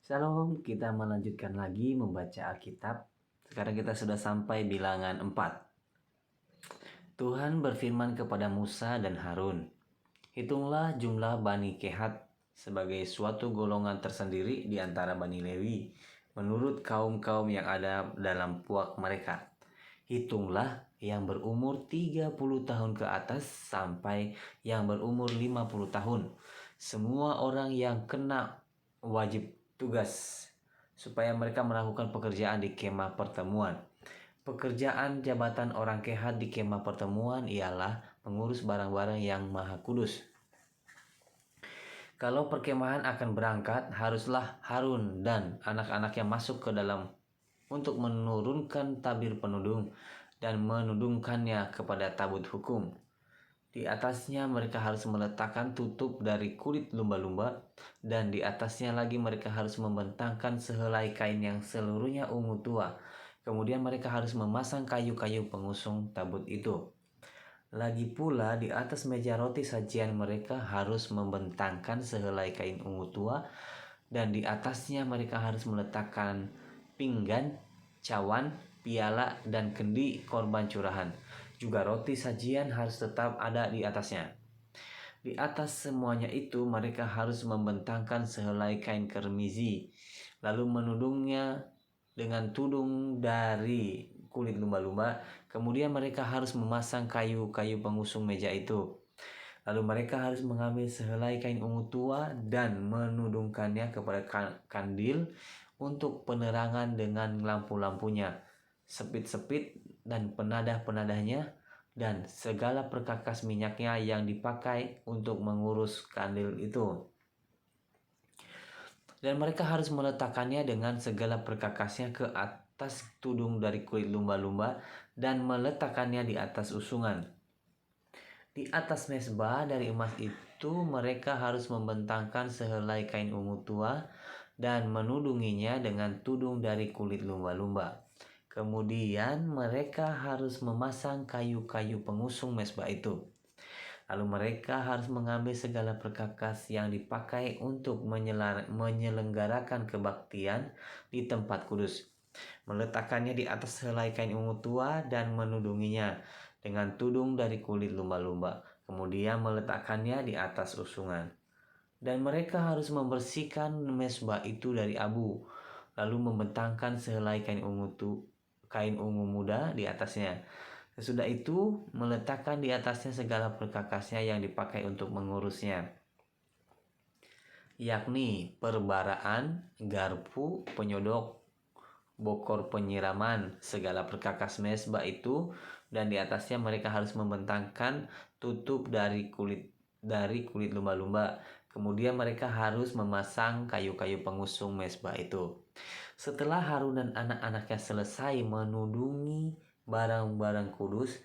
Shalom, kita melanjutkan lagi membaca Alkitab. Sekarang kita sudah sampai bilangan 4. Tuhan berfirman kepada Musa dan Harun, "Hitunglah jumlah Bani Kehat sebagai suatu golongan tersendiri di antara Bani Lewi, menurut kaum-kaum yang ada dalam puak mereka. Hitunglah yang berumur 30 tahun ke atas sampai yang berumur 50 tahun. Semua orang yang kena wajib tugas supaya mereka melakukan pekerjaan di kemah pertemuan. Pekerjaan jabatan orang Kehat di kemah pertemuan ialah mengurus barang-barang yang maha kudus. Kalau perkemahan akan berangkat, haruslah Harun dan anak-anaknya masuk ke dalam untuk menurunkan tabir penudung dan menudungkannya kepada tabut hukum. Di atasnya mereka harus meletakkan tutup dari kulit lumba-lumba, dan di atasnya lagi mereka harus membentangkan sehelai kain yang seluruhnya ungu tua. Kemudian mereka harus memasang kayu-kayu pengusung tabut itu. Lagi pula di atas meja roti sajian mereka harus membentangkan sehelai kain ungu tua, dan di atasnya mereka harus meletakkan pinggan, cawan, piala, dan kendi korban curahan. Juga roti sajian harus tetap ada di atasnya. Di atas semuanya itu mereka harus membentangkan sehelai kain kermizi, lalu menudungnya dengan tudung dari kulit lumba-lumba. Kemudian mereka harus memasang kayu-kayu pengusung meja itu. Lalu mereka harus mengambil sehelai kain ungu tua dan menudungkannya kepada kandil untuk penerangan dengan lampu-lampunya, sepit-sepit dan penadah-penadahnya, dan segala perkakas minyaknya yang dipakai untuk mengurus kandil itu. Dan mereka harus meletakkannya dengan segala perkakasnya ke atas tudung dari kulit lumba-lumba dan meletakkannya di atas usungan. Di atas mezbah dari emas itu mereka harus membentangkan sehelai kain ungu tua dan menudunginya dengan tudung dari kulit lumba-lumba. Kemudian mereka harus memasang kayu-kayu pengusung mezbah itu. Lalu mereka harus mengambil segala perkakas yang dipakai untuk menyelenggarakan kebaktian di tempat kudus, meletakkannya di atas helai kain ungu tua dan menudunginya dengan tudung dari kulit lumba-lumba. Kemudian meletakkannya di atas usungan. Dan mereka harus membersihkan mezbah itu dari abu, lalu membentangkan sehelai kain ungu muda di atasnya. Sesudah itu meletakkan di atasnya segala perkakasnya yang dipakai untuk mengurusnya, yakni perbaraan, garpu, penyodok, bokor penyiraman, segala perkakas mezbah itu, dan di atasnya mereka harus membentangkan tutup dari kulit lumba-lumba. Kemudian mereka harus memasang kayu-kayu pengusung mezbah itu. Setelah Harun dan anak-anaknya selesai menudungi barang-barang kudus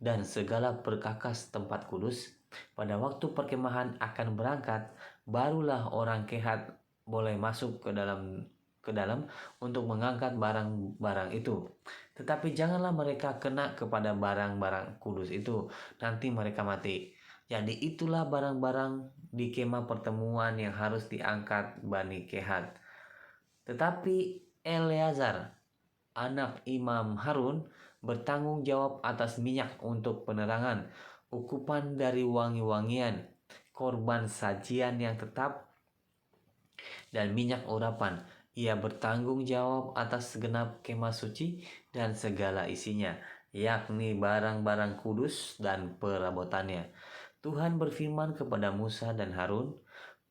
dan segala perkakas tempat kudus, pada waktu perkemahan akan berangkat, barulah orang Kehat boleh masuk ke dalam untuk mengangkat barang-barang itu. Tetapi janganlah mereka kena kepada barang-barang kudus itu, nanti mereka mati. Jadi itulah barang-barang di kemah pertemuan yang harus diangkat Bani Kehat. Tetapi Eleazar, anak Imam Harun, bertanggung jawab atas minyak untuk penerangan, ukupan dari wangi-wangian, korban sajian yang tetap, dan minyak urapan. Ia bertanggung jawab atas segenap kemah suci dan segala isinya, yakni barang-barang kudus dan perabotannya. Tuhan berfirman kepada Musa dan Harun,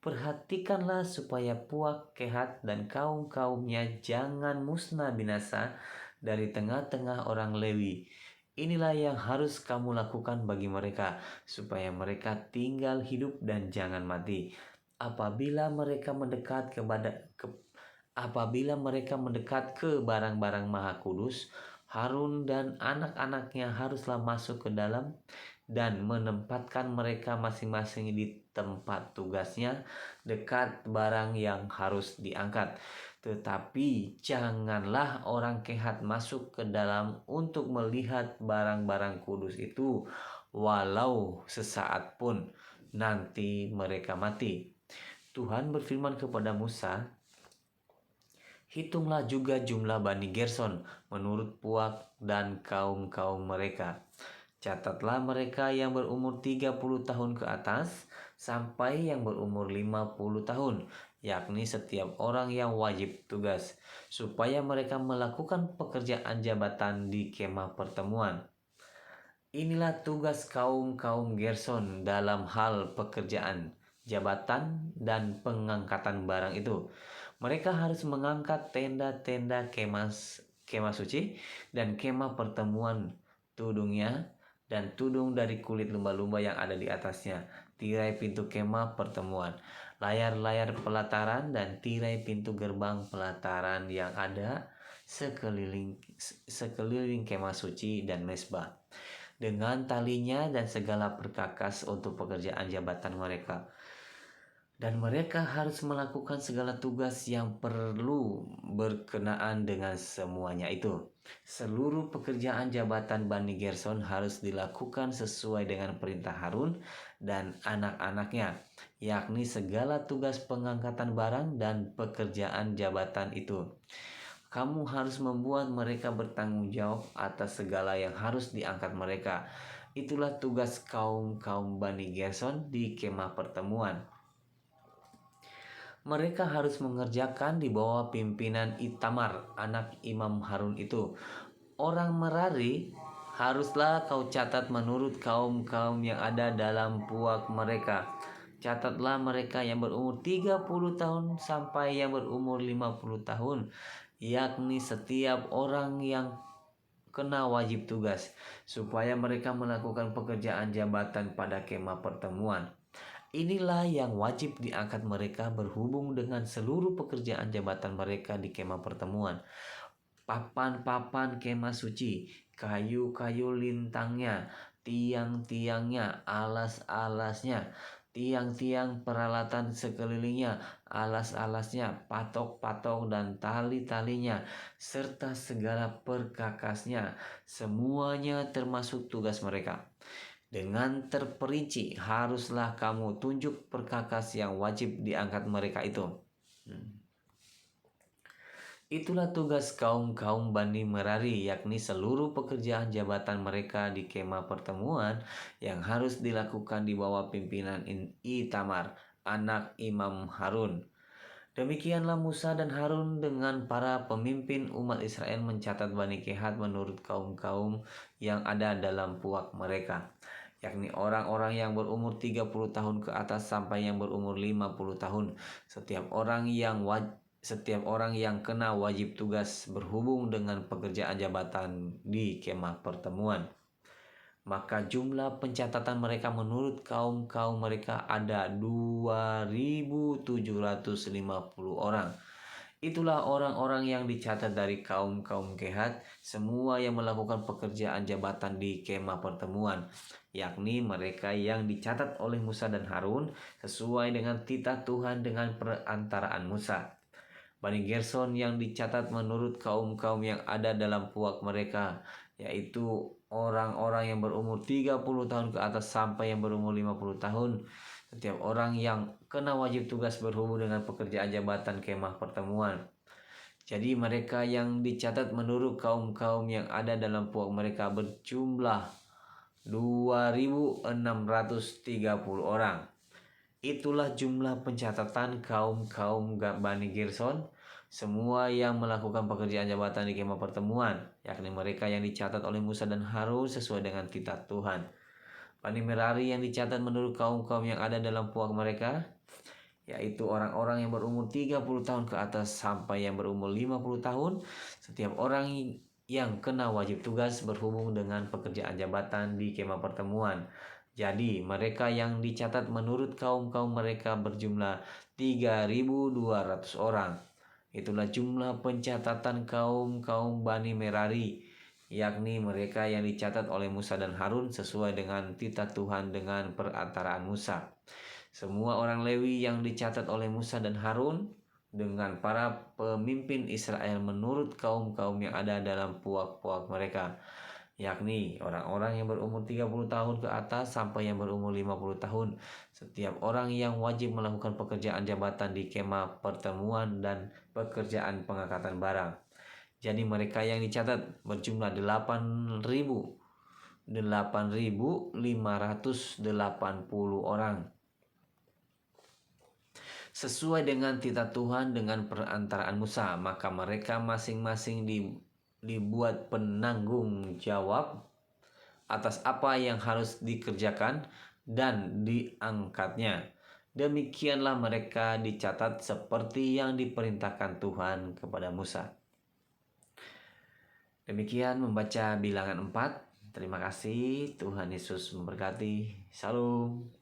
"Perhatikanlah supaya puak Kehat dan kaum-kaumnya jangan musnah binasa dari tengah-tengah orang Lewi. Inilah yang harus kamu lakukan bagi mereka, supaya mereka tinggal hidup dan jangan mati. Apabila mereka mendekat ke barang-barang maha kudus, Harun dan anak-anaknya haruslah masuk ke dalam dan menempatkan mereka masing-masing di tempat tugasnya dekat barang yang harus diangkat. Tetapi janganlah orang Kehat masuk ke dalam untuk melihat barang-barang kudus itu, walau sesaat pun, nanti mereka mati." Tuhan berfirman kepada Musa, Hitunglah juga jumlah Bani Gerson menurut puak dan kaum-kaum mereka. Catatlah mereka yang berumur 30 tahun ke atas sampai yang berumur 50 tahun, yakni setiap orang yang wajib tugas, supaya mereka melakukan pekerjaan jabatan di kemah pertemuan. Inilah tugas kaum-kaum Gerson dalam hal pekerjaan, jabatan, dan pengangkatan barang itu. Mereka harus mengangkat tenda-tenda kemah suci dan kemah pertemuan, tudungnya, dan tudung dari kulit lumba-lumba yang ada di atasnya, tirai pintu kemah pertemuan, layar-layar pelataran, dan tirai pintu gerbang pelataran yang ada sekeliling kemah suci dan mezbah, dengan talinya dan segala perkakas untuk pekerjaan jabatan mereka. Dan mereka harus melakukan segala tugas yang perlu berkenaan dengan semuanya itu. Seluruh pekerjaan jabatan Bani Gerson harus dilakukan sesuai dengan perintah Harun dan anak-anaknya, yakni segala tugas pengangkatan barang dan pekerjaan jabatan itu. Kamu harus membuat mereka bertanggung jawab atas segala yang harus diangkat mereka. Itulah tugas kaum-kaum Bani Gerson di kemah pertemuan. Mereka harus mengerjakan di bawah pimpinan Itamar, anak Imam Harun itu. Orang Merari haruslah kau catat menurut kaum-kaum yang ada dalam puak mereka. Catatlah mereka yang berumur 30 tahun sampai yang berumur 50 tahun, yakni setiap orang yang kena wajib tugas, supaya mereka melakukan pekerjaan jabatan pada kemah pertemuan. Inilah yang wajib diangkat mereka berhubung dengan seluruh pekerjaan jabatan mereka di kemah pertemuan. Papan-papan kemah suci, kayu-kayu lintangnya, tiang-tiangnya, alas-alasnya, tiang-tiang peralatan sekelilingnya, alas-alasnya, patok-patok dan tali-talinya, serta segala perkakasnya, semuanya termasuk tugas mereka. Dengan terperinci haruslah kamu tunjuk perkakas yang wajib diangkat mereka itu. Itulah tugas kaum-kaum Bani Merari, yakni seluruh pekerjaan jabatan mereka di kemah pertemuan yang harus dilakukan di bawah pimpinan Itamar, anak Imam Harun. Demikianlah Musa dan Harun dengan para pemimpin umat Israel mencatat Bani Kehat menurut kaum-kaum yang ada dalam puak mereka, yakni orang-orang yang berumur 30 tahun ke atas sampai yang berumur 50 tahun. Setiap orang yang kena wajib tugas berhubung dengan pekerjaan jabatan di kemah pertemuan. Maka jumlah pencatatan mereka menurut kaum-kaum mereka ada 2.750 orang. Itulah orang-orang yang dicatat dari kaum-kaum Kehat, semua yang melakukan pekerjaan jabatan di kemah pertemuan, yakni mereka yang dicatat oleh Musa dan Harun sesuai dengan titah Tuhan dengan perantaraan Musa. Bani Gerson yang dicatat menurut kaum-kaum yang ada dalam puak mereka, yaitu orang-orang yang berumur 30 tahun ke atas sampai yang berumur 50 tahun. Setiap orang yang kena wajib tugas berhubung dengan pekerjaan jabatan kemah pertemuan. Jadi mereka yang dicatat menurut kaum-kaum yang ada dalam puak mereka berjumlah 2.630 orang. Itulah jumlah pencatatan kaum-kaum Bani Gerson, semua yang melakukan pekerjaan jabatan di kemah pertemuan, yakni mereka yang dicatat oleh Musa dan Harun sesuai dengan titah Tuhan. Bani Merari yang dicatat menurut kaum-kaum yang ada dalam puak mereka, yaitu orang-orang yang berumur 30 tahun ke atas sampai yang berumur 50 tahun, setiap orang yang kena wajib tugas berhubung dengan pekerjaan jabatan di kemah pertemuan. Jadi mereka yang dicatat menurut kaum-kaum mereka berjumlah 3.200 orang. Itulah jumlah pencatatan kaum-kaum Bani Merari, yakni mereka yang dicatat oleh Musa dan Harun sesuai dengan titah Tuhan dengan perantaraan Musa. Semua orang Lewi yang dicatat oleh Musa dan Harun dengan para pemimpin Israel menurut kaum-kaum yang ada dalam puak-puak mereka. yakni orang-orang yang berumur 30 tahun ke atas sampai yang berumur 50 tahun. Setiap orang yang wajib melakukan pekerjaan jabatan di kemah pertemuan dan pekerjaan pengangkatan barang. Jadi mereka yang dicatat berjumlah 8.580 orang. Sesuai dengan titah Tuhan dengan perantaraan Musa, maka mereka masing-masing dibuat penanggung jawab atas apa yang harus dikerjakan dan diangkatnya. Demikianlah mereka dicatat seperti yang diperintahkan Tuhan kepada Musa. Demikian membaca Bilangan 4. Terima kasih, Tuhan Yesus memberkati. Shalom.